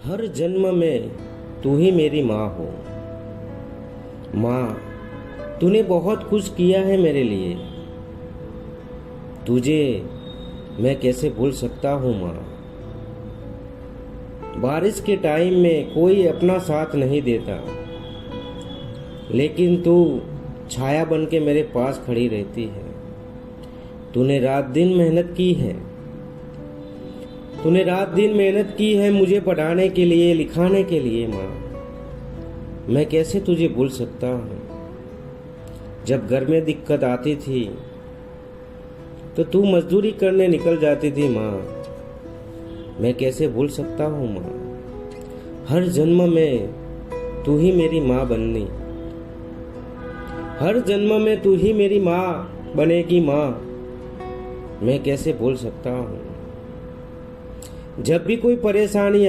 हर जन्म में तू ही मेरी माँ हो। माँ, तूने बहुत कुछ किया है मेरे लिए। तुझे मैं कैसे भूल सकता हूँ माँ। बारिश के टाइम में कोई अपना साथ नहीं देता, लेकिन तू छाया बन के मेरे पास खड़ी रहती है। तूने रात दिन मेहनत की है। तूने रात दिन मेहनत की है मुझे पढ़ाने के लिए, लिखाने के लिए माँ। मैं कैसे तुझे भूल सकता हूँ। जब घर में दिक्कत आती थी तो तू मजदूरी करने निकल जाती थी माँ। मैं कैसे भूल सकता हूँ माँ। हर जन्म में तू ही मेरी माँ बननी। हर जन्म में तू ही मेरी माँ बनेगी माँ। मैं कैसे भूल सकता हूँ। जब भी कोई परेशानी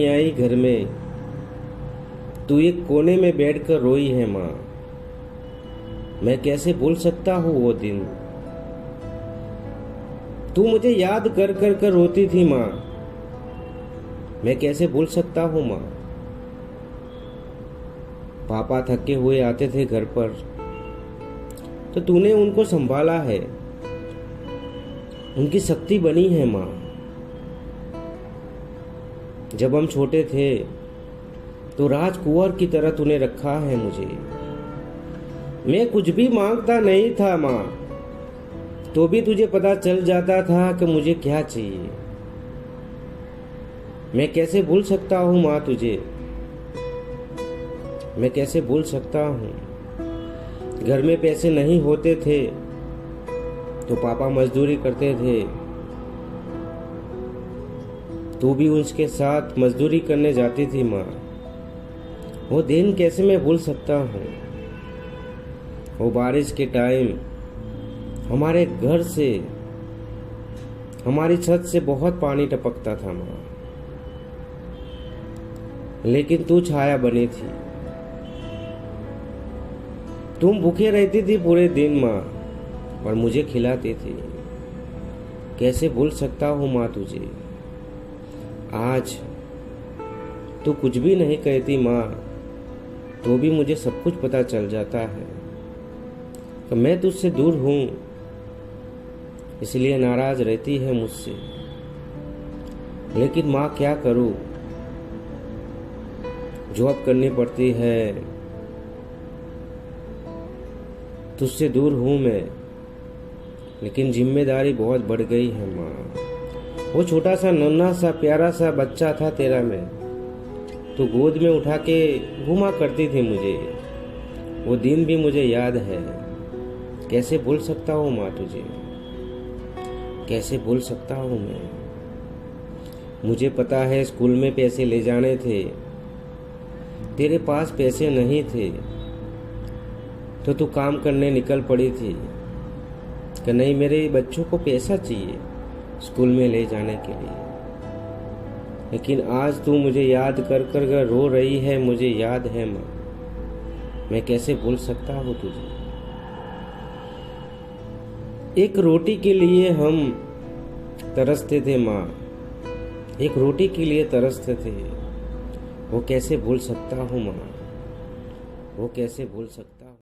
आई घर में, तू एक कोने में बैठकर रोई है माँ। मैं कैसे भूल सकता हूँ वो दिन। तू मुझे याद कर कर कर रोती थी माँ। मैं कैसे भूल सकता हूँ माँ। पापा थके हुए आते थे घर पर तो तूने उनको संभाला है, उनकी शक्ति बनी है माँ। जब हम छोटे थे तो राजकुंवर की तरह तूने रखा है मुझे। मैं कुछ भी मांगता नहीं था माँ, तो भी तुझे पता चल जाता था कि मुझे क्या चाहिए। मैं कैसे भूल सकता हूँ माँ तुझे। मैं कैसे भूल सकता हूँ। घर में पैसे नहीं होते थे तो पापा मजदूरी करते थे, तू भी उसके साथ मजदूरी करने जाती थी माँ। वो दिन कैसे मैं भूल सकता हूँ। वो बारिश के टाइम हमारे घर से, हमारी छत से बहुत पानी टपकता था माँ, लेकिन तू छाया बनी थी। तुम भूखे रहती थी पूरे दिन माँ और मुझे खिलाती थी। कैसे भूल सकता हूँ माँ तुझे। आज तू कुछ भी नहीं कहती माँ, तो भी मुझे सब कुछ पता चल जाता है कि मैं तुझसे दूर हूँ, इसलिए नाराज रहती है मुझसे। लेकिन माँ क्या करूँ, जॉब करनी पड़ती है, तुझसे दूर हूँ मैं, लेकिन जिम्मेदारी बहुत बढ़ गई है माँ। वो छोटा सा नन्हा सा प्यारा सा बच्चा था तेरा मैं, तू गोद में उठा के घुमा करती थी मुझे। वो दिन भी मुझे याद है। कैसे भूल सकता हूँ माँ तुझे। कैसे भूल सकता हूँ मैं। मुझे पता है स्कूल में पैसे ले जाने थे, तेरे पास पैसे नहीं थे तो तू काम करने निकल पड़ी थी कि नहीं मेरे बच्चों को पैसा चाहिए स्कूल में ले जाने के लिए। लेकिन आज तू मुझे याद कर कर रो रही है, मुझे याद है माँ। मैं कैसे भूल सकता हूँ तुझे। एक रोटी के लिए हम तरसते थे माँ, एक रोटी के लिए तरसते थे। वो कैसे भूल सकता हूँ माँ। वो कैसे भूल सकता हूँ।